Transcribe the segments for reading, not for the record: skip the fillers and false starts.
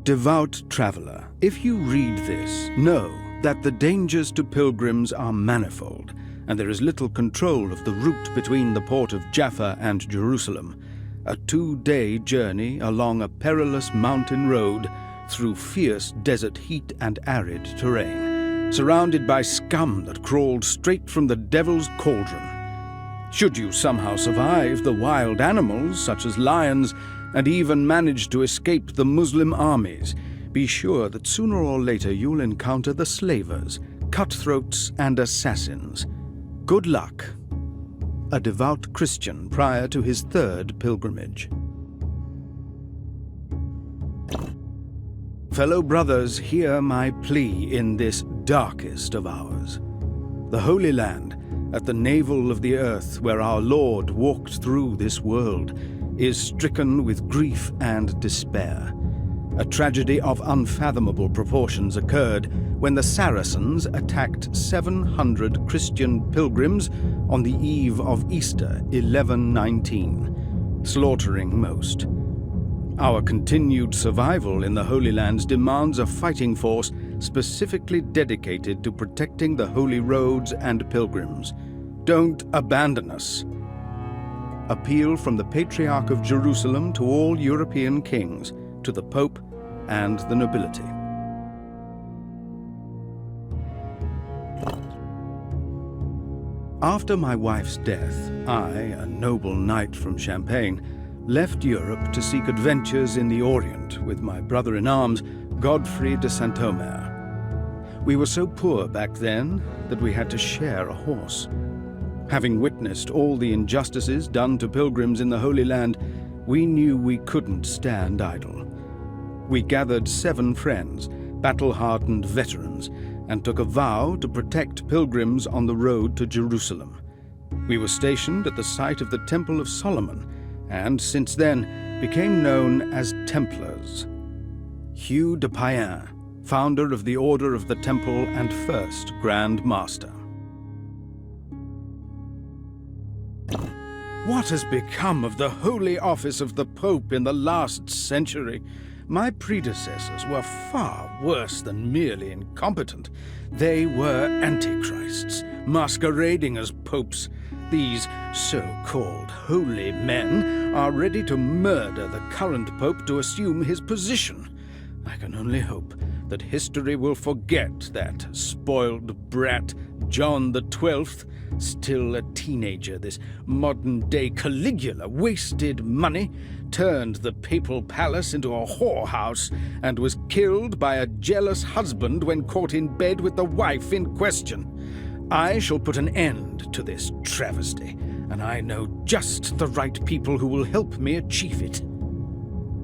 Devout traveler, if you read this, know that the dangers to pilgrims are manifold, and there is little control of the route between the port of Jaffa and Jerusalem, a 2-day journey along a perilous mountain road through fierce desert heat and arid terrain, surrounded by scum that crawled straight from the devil's cauldron. Should you somehow survive the wild animals, such as lions, and even manage to escape the Muslim armies, be sure that sooner or later you'll encounter the slavers, cutthroats, and assassins. Good luck. A devout Christian prior to his 3rd pilgrimage. Fellow brothers, hear my plea in this darkest of hours. The Holy Land, at the navel of the earth where our Lord walked through this world, is stricken with grief and despair. A tragedy of unfathomable proportions occurred when the Saracens attacked 700 Christian pilgrims on the eve of Easter 1119, slaughtering most. Our continued survival in the Holy Lands demands a fighting force specifically dedicated to protecting the holy roads and pilgrims. Don't abandon us. Appeal from the Patriarch of Jerusalem to all European kings, to the Pope and the nobility. After my wife's death, I, a noble knight from Champagne, left Europe to seek adventures in the Orient with my brother-in-arms, Godfrey de Saint-Omer. We were so poor back then that we had to share a horse. Having witnessed all the injustices done to pilgrims in the Holy Land, we knew we couldn't stand idle. We gathered 7 friends, battle-hardened veterans, and took a vow to protect pilgrims on the road to Jerusalem. We were stationed at the site of the Temple of Solomon, and since then became known as Templars. Hugh de Payen, founder of the Order of the Temple and first Grand Master. What has become of the holy office of the Pope in the last century? My predecessors were far worse than merely incompetent. They were antichrists, masquerading as popes. These so-called holy men are ready to murder the current pope to assume his position. I can only hope that history will forget that spoiled brat, John the 12th, still a teenager. This modern-day Caligula wasted money, turned the papal palace into a whorehouse, and was killed by a jealous husband when caught in bed with the wife in question. I shall put an end to this travesty, and I know just the right people who will help me achieve it.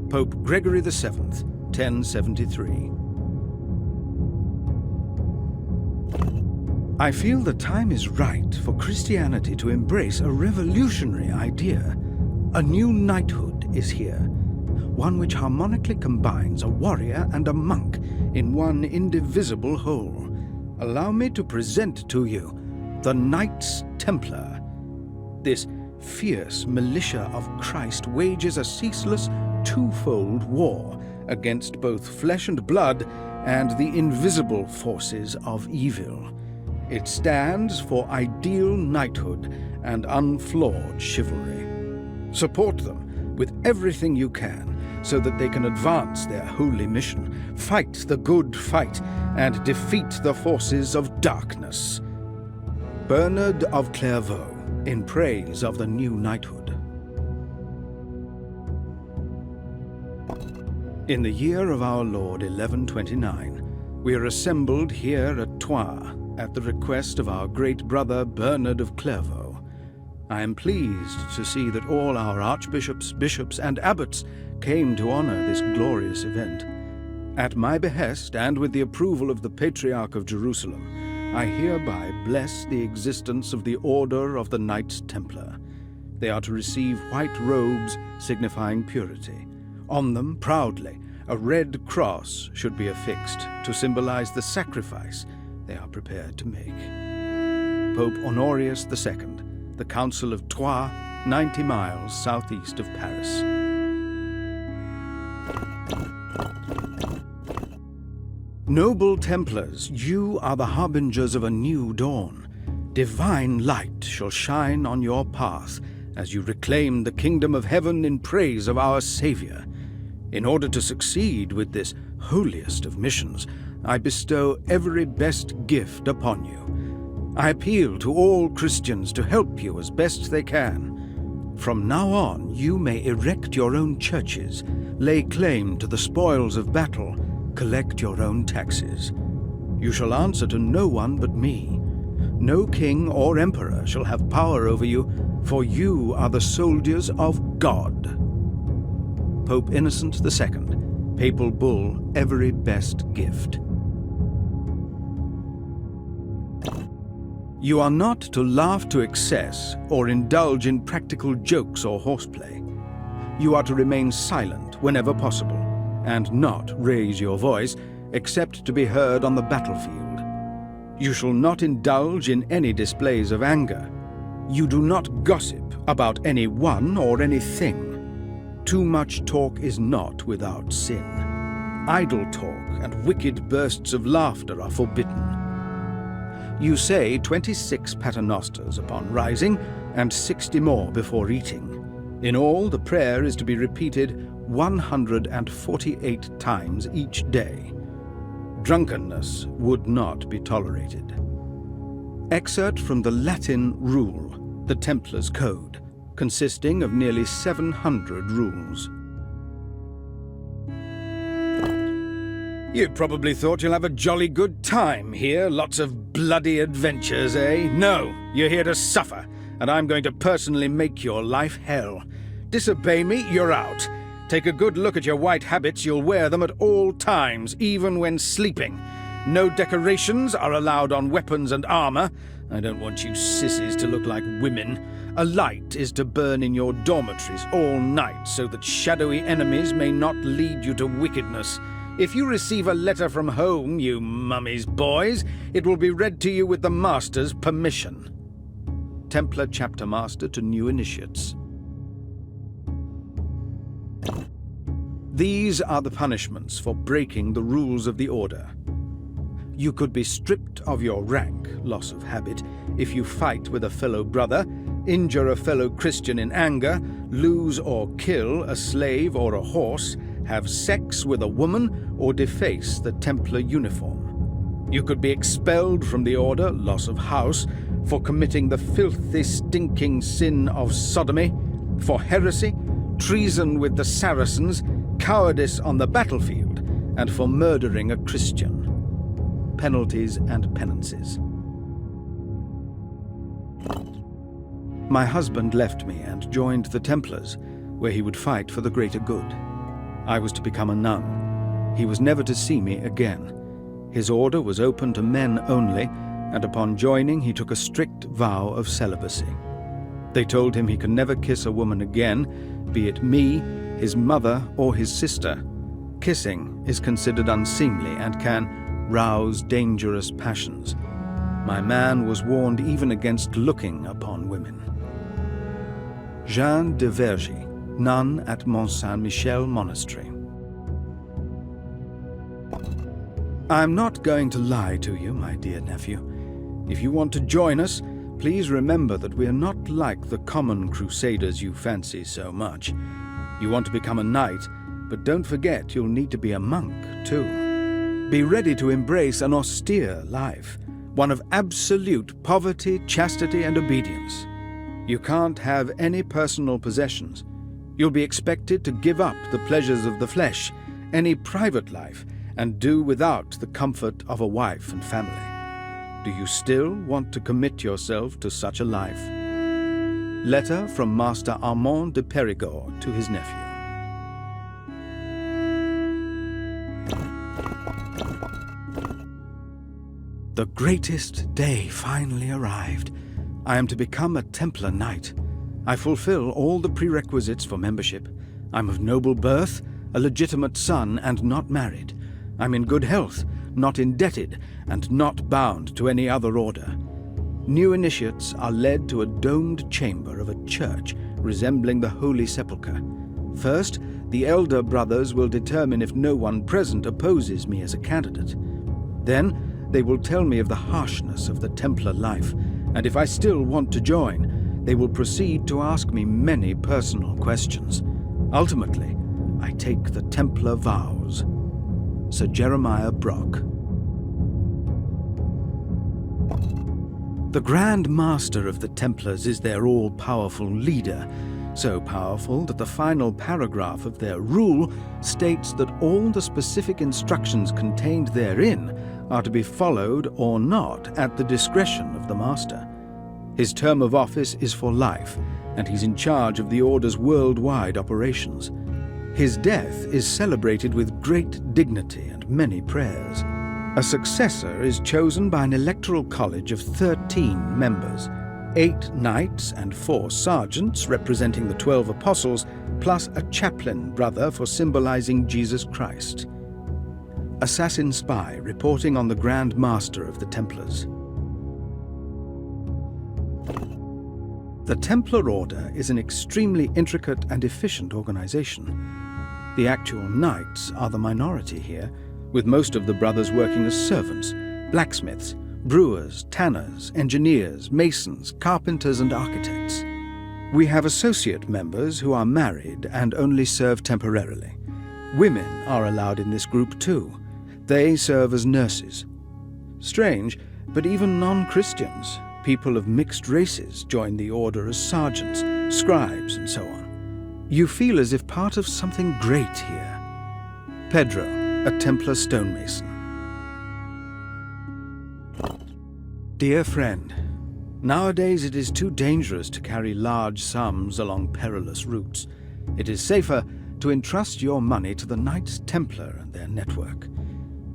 Pope Gregory VII, 1073. I feel the time is right for Christianity to embrace a revolutionary idea. A new knighthood is here, one which harmonically combines a warrior and a monk in one indivisible whole. Allow me to present to you the Knights Templar. This fierce militia of Christ wages a ceaseless twofold war against both flesh and blood and the invisible forces of evil. It stands for ideal knighthood and unflawed chivalry. Support them with everything you can so that they can advance their holy mission, fight the good fight, and defeat the forces of darkness. Bernard of Clairvaux, in praise of the new knighthood. In the year of our Lord 1129, we are assembled here at Troyes at the request of our great brother Bernard of Clairvaux. I am pleased to see that all our archbishops, bishops, and abbots came to honor this glorious event. At my behest, and with the approval of the Patriarch of Jerusalem, I hereby bless the existence of the Order of the Knights Templar. They are to receive white robes signifying purity. On them, proudly, a red cross should be affixed to symbolize the sacrifice they are prepared to make. Pope Honorius II, the Council of Troyes, 90 miles southeast of Paris. Noble Templars, you are the harbingers of a new dawn. Divine light shall shine on your path as you reclaim the kingdom of heaven in praise of our Savior. In order to succeed with this holiest of missions, I bestow every best gift upon you. I appeal to all Christians to help you as best they can. From now on, you may erect your own churches, lay claim to the spoils of battle, collect your own taxes. You shall answer to no one but me. No king or emperor shall have power over you, for you are the soldiers of God. Pope Innocent II, Papal Bull, Every Best Gift. You are not to laugh to excess or indulge in practical jokes or horseplay. You are to remain silent whenever possible, and not raise your voice except to be heard on the battlefield. You shall not indulge in any displays of anger. You do not gossip about any one or anything. Too much talk is not without sin. Idle talk and wicked bursts of laughter are forbidden. You say 26 paternosters upon rising and 60 more before eating. In all, the prayer is to be repeated 148 times each day. Drunkenness would not be tolerated. Excerpt from the Latin Rule, the Templars' Code, consisting of nearly 700 rules. You probably thought you'll have a jolly good time here, lots of bloody adventures, eh? No, you're here to suffer, and I'm going to personally make your life hell. Disobey me, you're out. Take a good look at your white habits. You'll wear them at all times, even when sleeping. No decorations are allowed on weapons and armor. I don't want you sissies to look like women. A light is to burn in your dormitories all night so that shadowy enemies may not lead you to wickedness. If you receive a letter from home, you mummy's boys, it will be read to you with the master's permission. Templar Chapter Master to New Initiates. These are the punishments for breaking the rules of the order. You could be stripped of your rank, loss of habit, if you fight with a fellow brother, injure a fellow Christian in anger, lose or kill a slave or a horse, have sex with a woman, or deface the Templar uniform. You could be expelled from the order, loss of house, for committing the filthy, stinking sin of sodomy, for heresy, treason with the Saracens, cowardice on the battlefield, and for murdering a Christian. Penalties and penances. My husband left me and joined the Templars, where he would fight for the greater good. I was to become a nun. He was never to see me again. His order was open to men only, and upon joining he took a strict vow of celibacy. They told him he could never kiss a woman again, be it me, his mother, or his sister. Kissing is considered unseemly and can rouse dangerous passions. My man was warned even against looking upon women. Jeanne de Vergy, nun at Mont Saint-Michel Monastery. I'm not going to lie to you, my dear nephew. If you want to join us, please remember that we are not like the common crusaders you fancy so much. You want to become a knight, but don't forget you'll need to be a monk, too. Be ready to embrace an austere life, one of absolute poverty, chastity, and obedience. You can't have any personal possessions. You'll be expected to give up the pleasures of the flesh, any private life, and do without the comfort of a wife and family. Do you still want to commit yourself to such a life? Letter from Master Armand de Périgord to his nephew. The greatest day finally arrived. I am to become a Templar Knight. I fulfill all the prerequisites for membership. I'm of noble birth, a legitimate son, and not married. I'm in good health, not indebted, and not bound to any other order. New initiates are led to a domed chamber of a church resembling the Holy Sepulchre. First, the elder brothers will determine if no one present opposes me as a candidate. Then they will tell me of the harshness of the Templar life, and if I still want to join, they will proceed to ask me many personal questions. Ultimately, I take the Templar vows. Sir Jeremiah Brock. The Grand Master of the Templars is their all-powerful leader, so powerful that the final paragraph of their rule states that all the specific instructions contained therein are to be followed or not at the discretion of the Master. His term of office is for life, and he's in charge of the Order's worldwide operations. His death is celebrated with great dignity and many prayers. A successor is chosen by an electoral college of 13 members, 8 knights and 4 sergeants representing the 12 apostles, plus a chaplain brother for symbolizing Jesus Christ. Assassin spy reporting on the Grand Master of the Templars. The Templar Order is an extremely intricate and efficient organization. The actual knights are the minority here, with most of the brothers working as servants, blacksmiths, brewers, tanners, engineers, masons, carpenters, and architects. We have associate members who are married and only serve temporarily. Women are allowed in this group too. They serve as nurses. Strange, but even non-Christians, people of mixed races, join the order as sergeants, scribes, and so on. You feel as if part of something great here. Pedro, a Templar stonemason. Dear friend, nowadays it is too dangerous to carry large sums along perilous routes. It is safer to entrust your money to the Knights Templar and their network.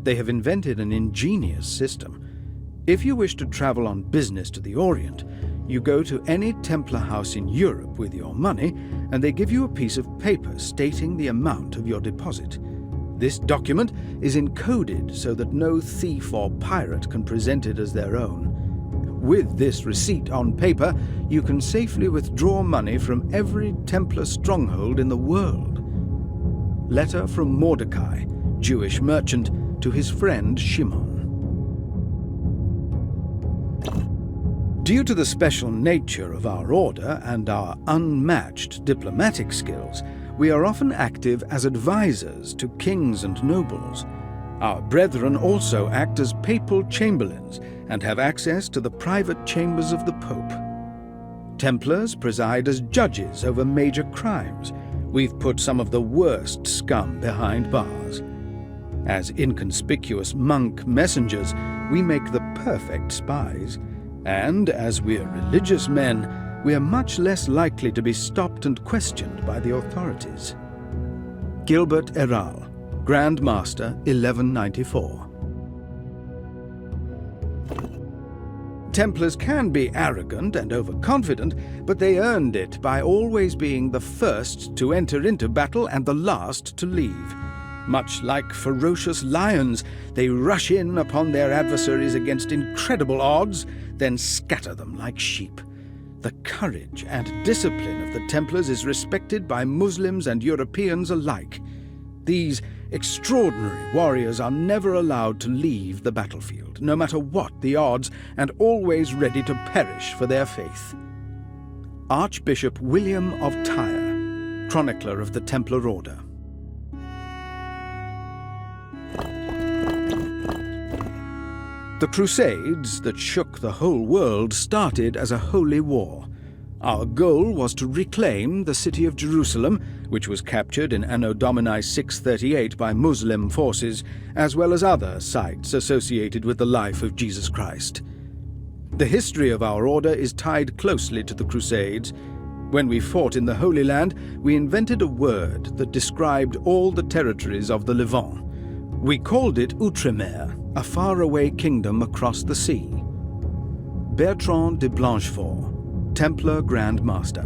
They have invented an ingenious system. If you wish to travel on business to the Orient, you go to any Templar house in Europe with your money, and they give you a piece of paper stating the amount of your deposit. This document is encoded so that no thief or pirate can present it as their own. With this receipt on paper, you can safely withdraw money from every Templar stronghold in the world. Letter from Mordecai, Jewish merchant, to his friend Shimon. Due to the special nature of our order and our unmatched diplomatic skills, we are often active as advisors to kings and nobles. Our brethren also act as papal chamberlains and have access to the private chambers of the Pope. Templars preside as judges over major crimes. We've put some of the worst scum behind bars. As inconspicuous monk messengers, we make the perfect spies. And as we're religious men, we are much less likely to be stopped and questioned by the authorities. Gilbert Herral, Grand Master, 1194. Templars can be arrogant and overconfident, but they earned it by always being the first to enter into battle and the last to leave. Much like ferocious lions, they rush in upon their adversaries against incredible odds, then scatter them like sheep. The courage and discipline of the Templars is respected by Muslims and Europeans alike. These extraordinary warriors are never allowed to leave the battlefield, no matter what the odds, and always ready to perish for their faith. Archbishop William of Tyre, chronicler of the Templar Order. The Crusades that shook the whole world started as a holy war. Our goal was to reclaim the city of Jerusalem, which was captured in Anno Domini 638 by Muslim forces, as well as other sites associated with the life of Jesus Christ. The history of our order is tied closely to the Crusades. When we fought in the Holy Land, we invented a word that described all the territories of the Levant. We called it Outremer, a faraway kingdom across the sea. Bertrand de Blanchefort, Templar Grand Master.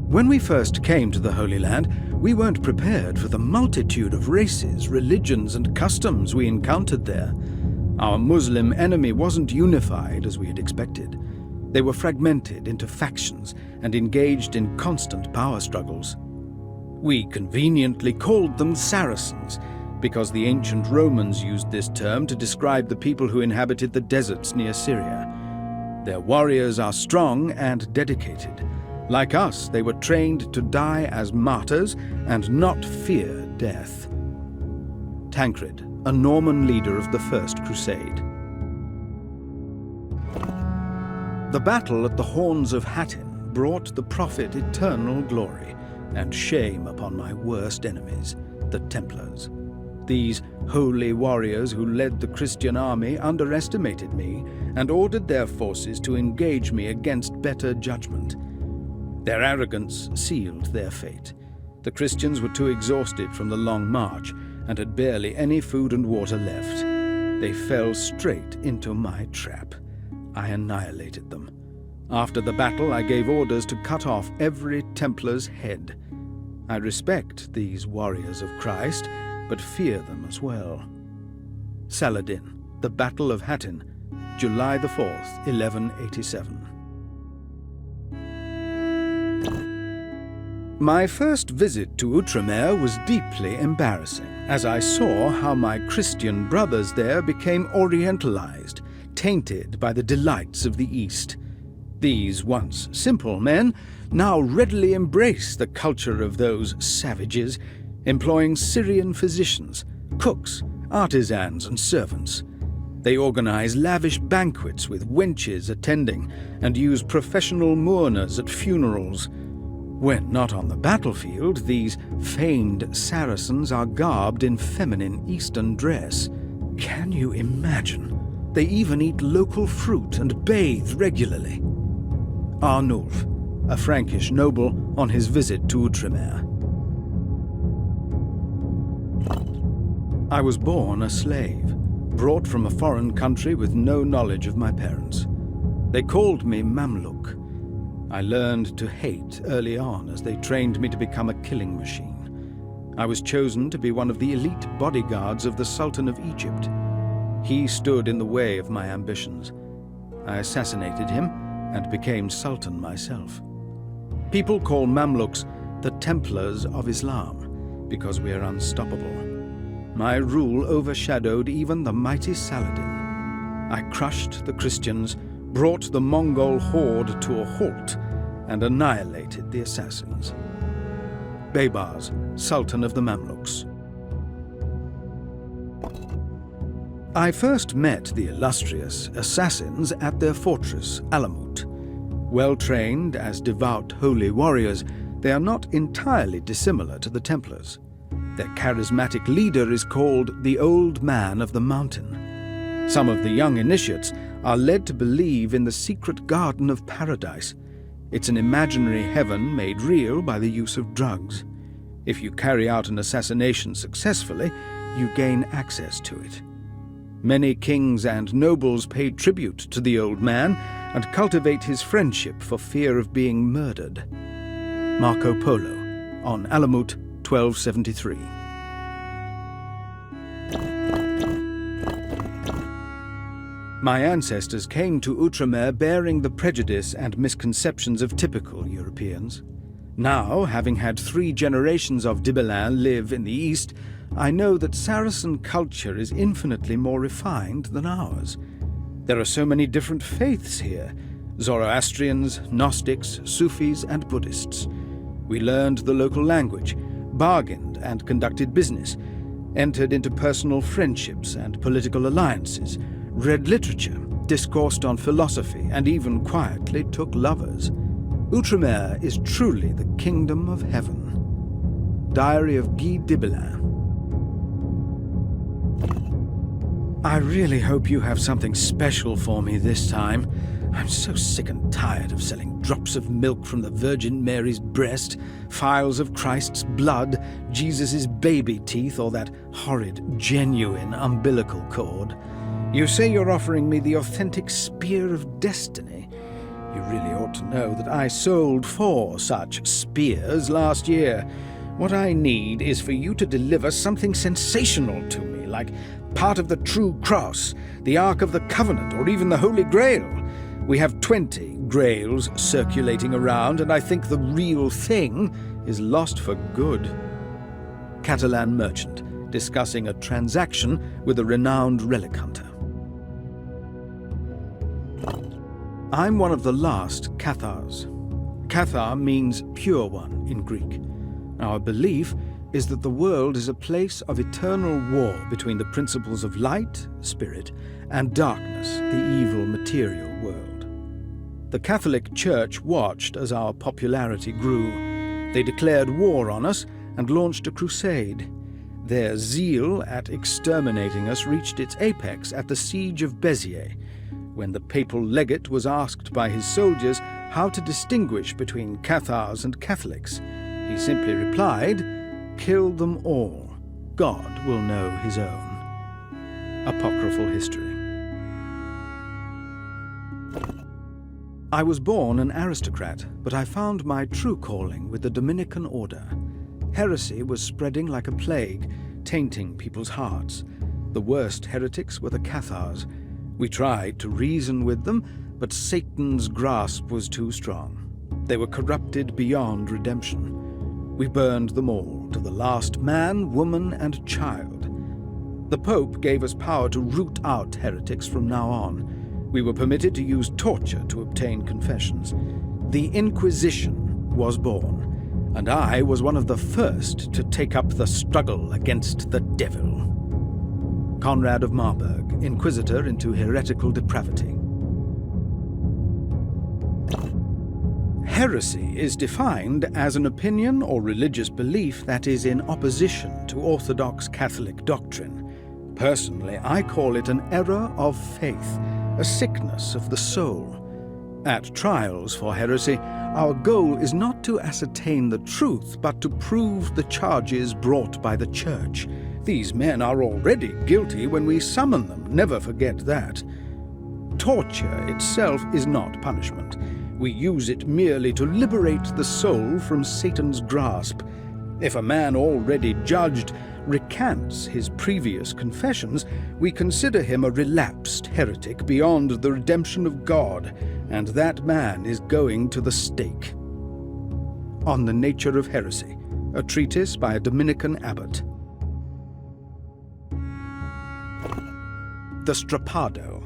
When we first came to the Holy Land, we weren't prepared for the multitude of races, religions, and customs we encountered there. Our Muslim enemy wasn't unified as we had expected. They were fragmented into factions and engaged in constant power struggles. We conveniently called them Saracens, because the ancient Romans used this term to describe the people who inhabited the deserts near Syria. Their warriors are strong and dedicated. Like us, they were trained to die as martyrs and not fear death. Tancred, a Norman leader of the First Crusade. The battle at the Horns of Hattin brought the prophet eternal glory and shame upon my worst enemies, the Templars. These holy warriors who led the Christian army underestimated me and ordered their forces to engage me against better judgment. Their arrogance sealed their fate. The Christians were too exhausted from the long march and had barely any food and water left. They fell straight into my trap. I annihilated them. After the battle, I gave orders to cut off every Templar's head. I respect these warriors of Christ, but fear them as well. Saladin, the Battle of Hattin, July the 4th, 1187. My first visit to Outremer was deeply embarrassing, as I saw how my Christian brothers there became orientalized, tainted by the delights of the East. These once simple men now readily embrace the culture of those savages, employing Syrian physicians, cooks, artisans, and servants. They organize lavish banquets with wenches attending and use professional mourners at funerals. When not on the battlefield, these feigned Saracens are garbed in feminine Eastern dress. Can you imagine? They even eat local fruit and bathe regularly. Arnulf, a Frankish noble on his visit to Outremer. I was born a slave, brought from a foreign country with no knowledge of my parents. They called me Mamluk. I learned to hate early on as they trained me to become a killing machine. I was chosen to be one of the elite bodyguards of the Sultan of Egypt. He stood in the way of my ambitions. I assassinated him and became Sultan myself. People call Mamluks the Templars of Islam because we are unstoppable. My rule overshadowed even the mighty Saladin. I crushed the Christians, brought the Mongol horde to a halt, and annihilated the assassins. Baybars, Sultan of the Mamluks. I first met the illustrious assassins at their fortress, Alamut. Well-trained as devout holy warriors, they are not entirely dissimilar to the Templars. Their charismatic leader is called the Old Man of the Mountain. Some of the young initiates are led to believe in the secret Garden of Paradise. It's an imaginary heaven made real by the use of drugs. If you carry out an assassination successfully, you gain access to it. Many kings and nobles pay tribute to the old man and cultivate his friendship for fear of being murdered. Marco Polo, on Alamut, 1273. My ancestors came to Outremer bearing the prejudice and misconceptions of typical Europeans. Now, having had 3 generations of Dibelin live in the East, I know that Saracen culture is infinitely more refined than ours. There are so many different faiths here: Zoroastrians, Gnostics, Sufis, and Buddhists. We learned the local language, bargained and conducted business, entered into personal friendships and political alliances, read literature, discoursed on philosophy, and even quietly took lovers. Outremer is truly the kingdom of heaven. Diary of Guy Dibelin. I really hope you have something special for me this time. I'm so sick and tired of selling drops of milk from the Virgin Mary's breast, phials of Christ's blood, Jesus' baby teeth, or that horrid, genuine umbilical cord. You say you're offering me the authentic Spear of Destiny. You really ought to know that I sold 4 such spears last year. What I need is for you to deliver something sensational to me, like part of the True Cross, the Ark of the Covenant, or even the Holy Grail. We have 20 grails circulating around, and I think the real thing is lost for good. Catalan merchant, discussing a transaction with a renowned relic hunter. I'm one of the last Cathars. Cathar means pure one in Greek. Our belief is that the world is a place of eternal war between the principles of light, spirit, and darkness, the evil material world. The Catholic Church watched as our popularity grew. They declared war on us and launched a crusade. Their zeal at exterminating us reached its apex at the siege of Béziers, when the papal legate was asked by his soldiers how to distinguish between Cathars and Catholics. He simply replied, "Kill them all. God will know his own." Apocryphal history. I was born an aristocrat, but I found my true calling with the Dominican order. Heresy was spreading like a plague, tainting people's hearts. The worst heretics were the Cathars. We tried to reason with them, but Satan's grasp was too strong. They were corrupted beyond redemption. We burned them all, to the last man, woman, and child. The Pope gave us power to root out heretics from now on. We were permitted to use torture to obtain confessions. The Inquisition was born, and I was one of the first to take up the struggle against the devil. Conrad of Marburg, Inquisitor into heretical depravity. Heresy is defined as an opinion or religious belief that is in opposition to Orthodox Catholic doctrine. Personally, I call it an error of faith, a sickness of the soul. At trials for heresy, our goal is not to ascertain the truth, but to prove the charges brought by the Church. These men are already guilty when we summon them, never forget that. Torture itself is not punishment. We use it merely to liberate the soul from Satan's grasp. If a man already judged recants his previous confessions, we consider him a relapsed heretic beyond the redemption of God, and that man is going to the stake. On the Nature of Heresy, a treatise by a Dominican abbot. The Strappado.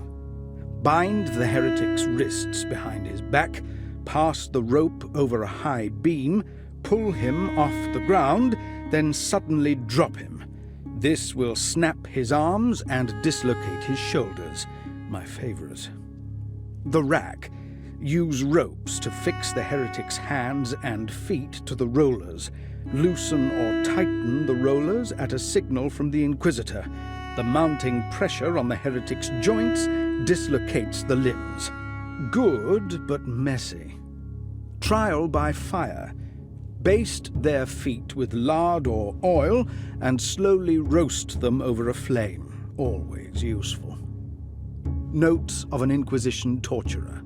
Bind the heretic's wrists behind his back, pass the rope over a high beam, pull him off the ground, then suddenly drop him. This will snap his arms and dislocate his shoulders. My favorite. The rack. Use ropes to fix the heretic's hands and feet to the rollers. Loosen or tighten the rollers at a signal from the Inquisitor. The mounting pressure on the heretic's joints dislocates the limbs. Good, but messy. Trial by fire. Baste their feet with lard or oil and slowly roast them over a flame. Always useful. Notes of an Inquisition torturer.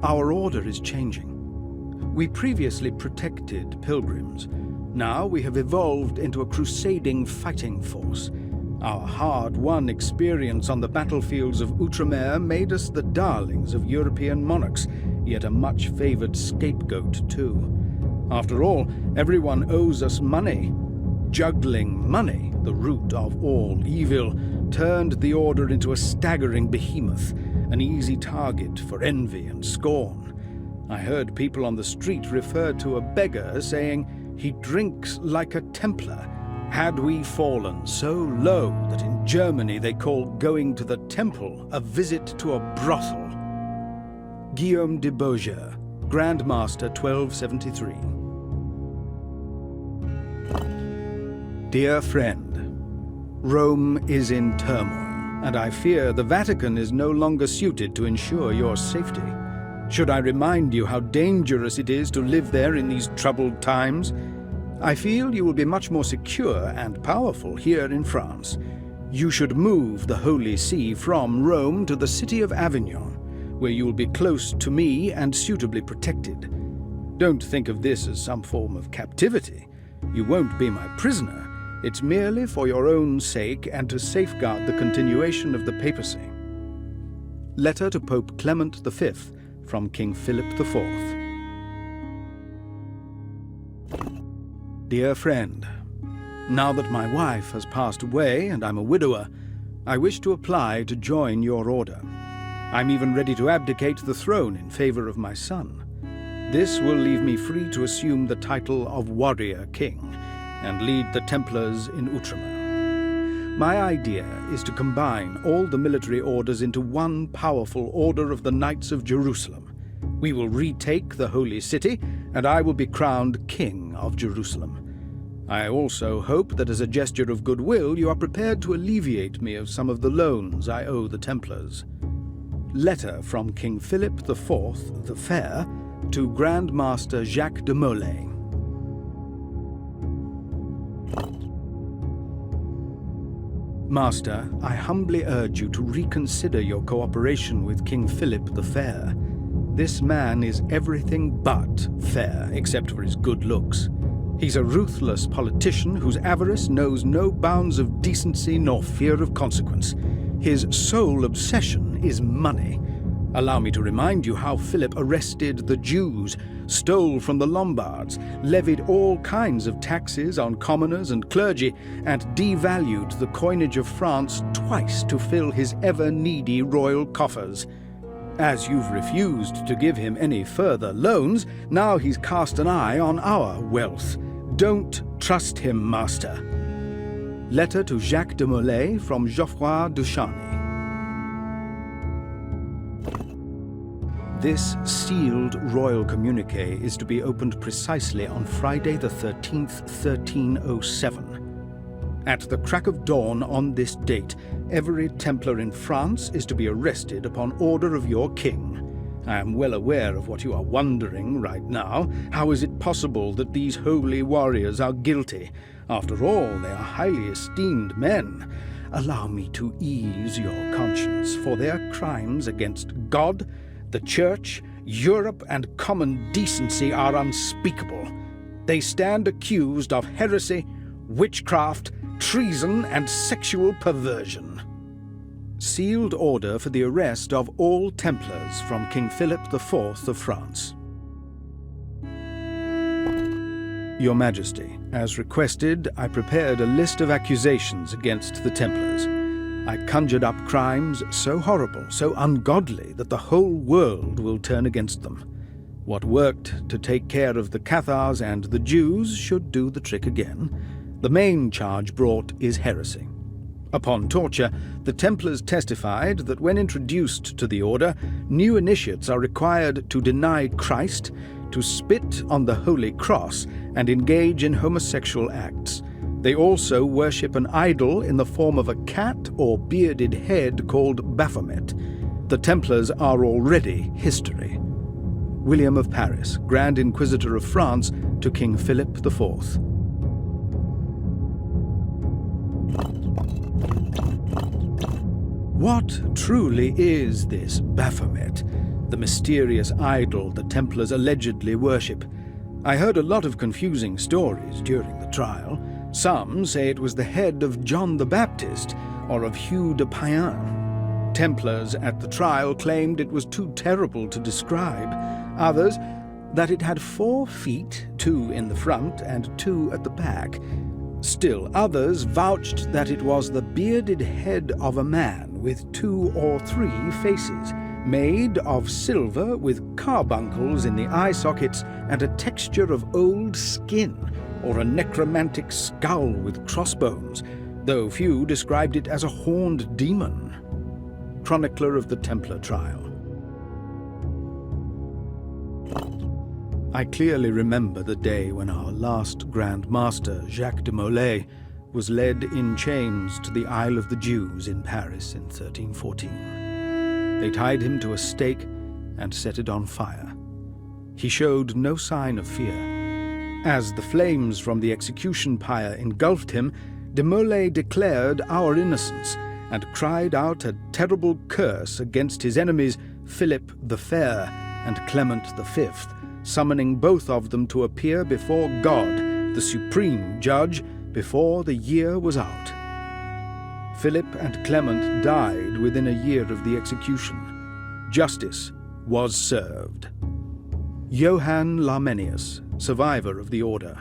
Our order is changing. We previously protected pilgrims. Now we have evolved into a crusading fighting force. Our hard-won experience on the battlefields of Outremer made us the darlings of European monarchs, yet a much-favored scapegoat too. After all, everyone owes us money. Juggling money, the root of all evil, turned the order into a staggering behemoth, an easy target for envy and scorn. I heard people on the street refer to a beggar saying, "He drinks like a Templar." Had we fallen so low that in Germany they call going to the temple a visit to a brothel? Guillaume de Beaujeu, Grand Master 1273. Dear friend, Rome is in turmoil, and I fear the Vatican is no longer suited to ensure your safety. Should I remind you how dangerous it is to live there in these troubled times? I feel you will be much more secure and powerful here in France. You should move the Holy See from Rome to the city of Avignon, where you will be close to me and suitably protected. Don't think of this as some form of captivity. You won't be my prisoner. It's merely for your own sake and to safeguard the continuation of the papacy. Letter to Pope Clement V from King Philip IV. Dear friend, now that my wife has passed away and I'm a widower, I wish to apply to join your order. I'm even ready to abdicate the throne in favor of my son. This will leave me free to assume the title of Warrior King and lead the Templars in Outremer. My idea is to combine all the military orders into one powerful Order of the Knights of Jerusalem. We will retake the Holy City, and I will be crowned King of Jerusalem. I also hope that as a gesture of goodwill you are prepared to alleviate me of some of the loans I owe the Templars. Letter from King Philip IV the Fair to Grand Master Jacques de Molay. Master, I humbly urge you to reconsider your cooperation with King Philip the Fair. This man is everything but fair, except for his good looks. He's a ruthless politician whose avarice knows no bounds of decency nor fear of consequence. His sole obsession is money. Allow me to remind you how Philip arrested the Jews, stole from the Lombards, levied all kinds of taxes on commoners and clergy, and devalued the coinage of France twice to fill his ever-needy royal coffers. As you've refused to give him any further loans, now he's cast an eye on our wealth. Don't trust him, master. Letter to Jacques de Molay from Geoffroy de Charny. This sealed royal communique is to be opened precisely on Friday the 13th, 1307. At the crack of dawn on this date, every Templar in France is to be arrested upon order of your king. I am well aware of what you are wondering right now. How is it possible that these holy warriors are guilty? After all, they are highly esteemed men. Allow me to ease your conscience, for their crimes against God, the Church, Europe, and common decency are unspeakable. They stand accused of heresy, witchcraft, treason, and sexual perversion. Sealed order for the arrest of all Templars from King Philip IV of France. Your Majesty, as requested, I prepared a list of accusations against the Templars. I conjured up crimes so horrible, so ungodly, that the whole world will turn against them. What worked to take care of the Cathars and the Jews should do the trick again. The main charge brought is heresy. Upon torture, the Templars testified that when introduced to the order, new initiates are required to deny Christ, to spit on the Holy Cross, and engage in homosexual acts. They also worship an idol in the form of a cat or bearded head called Baphomet. The Templars are already history. William of Paris, Grand Inquisitor of France, to King Philip IV. What truly is this Baphomet, the mysterious idol the Templars allegedly worship? I heard a lot of confusing stories during the trial. Some say it was the head of John the Baptist or of Hugh de Payens. Templars at the trial claimed it was too terrible to describe. Others, that it had 4 feet, 2 in the front and 2 at the back. Still others vouched that it was the bearded head of a man with 2 or 3 faces, made of silver with carbuncles in the eye sockets and a texture of old skin, or a necromantic skull with crossbones, though few described it as a horned demon. Chronicler of the Templar trial. I clearly remember the day when our last Grand Master, Jacques de Molay, was led in chains to the Isle of the Jews in Paris in 1314. They tied him to a stake and set it on fire. He showed no sign of fear. As the flames from the execution pyre engulfed him, de Molay declared our innocence and cried out a terrible curse against his enemies Philip the Fair and Clement V, summoning both of them to appear before God, the supreme judge, before the year was out. Philip and Clement died within a year of the execution. Justice was served. Johann Larmenius, survivor of the order.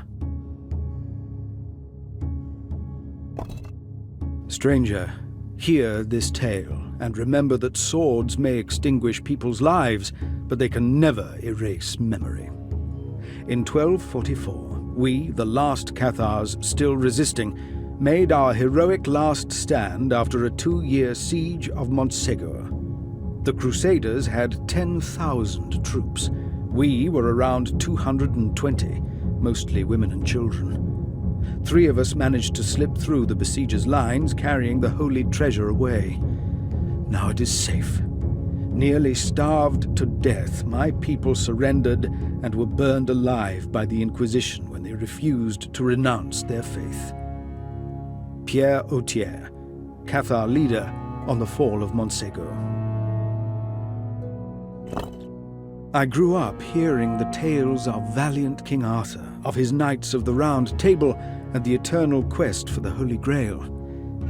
Stranger, hear this tale, and remember that swords may extinguish people's lives, but they can never erase memory. In 1244, we, the last Cathars still resisting, made our heroic last stand after a 2-year siege of Montségur. The Crusaders had 10,000 troops. We were around 220, mostly women and children. 3 of us managed to slip through the besiegers' lines, carrying the holy treasure away. Now it is safe. Nearly starved to death, my people surrendered and were burned alive by the Inquisition when they refused to renounce their faith. Pierre Autier, Cathar leader on the fall of Montségur. I grew up hearing the tales of valiant King Arthur, of his knights of the Round Table, and the eternal quest for the Holy Grail.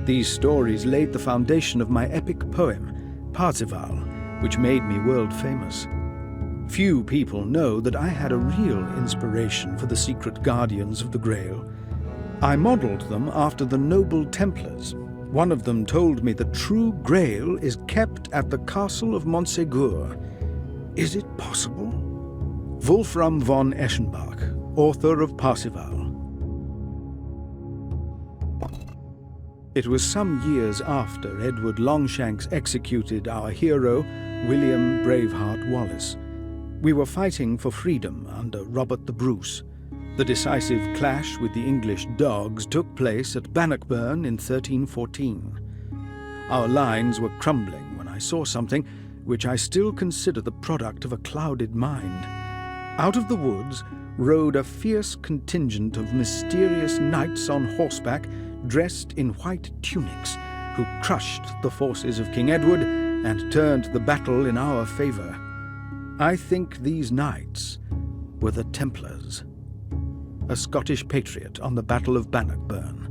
These stories laid the foundation of my epic poem, Parzival, which made me world famous. Few people know that I had a real inspiration for the secret guardians of the Grail. I modelled them after the noble Templars. One of them told me the true Grail is kept at the castle of Montségur. Is it possible? Wolfram von Eschenbach, author of Parzival. It was some years after Edward Longshanks executed our hero, William Braveheart Wallace. We were fighting for freedom under Robert the Bruce. The decisive clash with the English dogs took place at Bannockburn in 1314. Our lines were crumbling when I saw something which I still consider the product of a clouded mind. Out of the woods rode a fierce contingent of mysterious knights on horseback, dressed in white tunics, who crushed the forces of King Edward and turned the battle in our favour. I think these knights were the Templars, a Scottish patriot on the Battle of Bannockburn.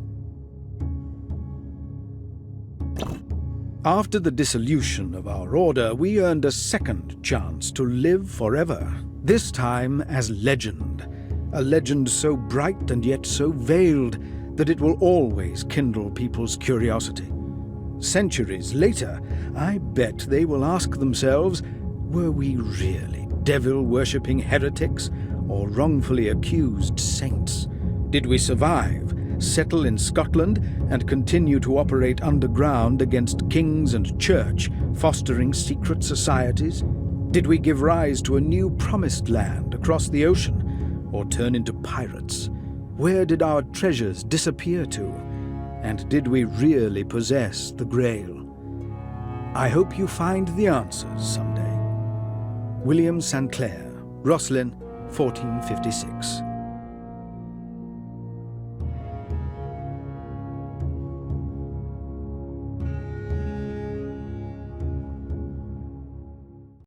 After the dissolution of our order, we earned a second chance to live forever, this time as legend, a legend so bright and yet so veiled that it will always kindle people's curiosity. Centuries later, I bet they will ask themselves, were we really devil-worshipping heretics or wrongfully accused saints? Did we survive, settle in Scotland, and continue to operate underground against kings and church, fostering secret societies? Did we give rise to a new promised land across the ocean, or turn into pirates? Where did our treasures disappear to? And did we really possess the Grail? I hope you find the answers someday. William St. Clair, Roslin, 1456.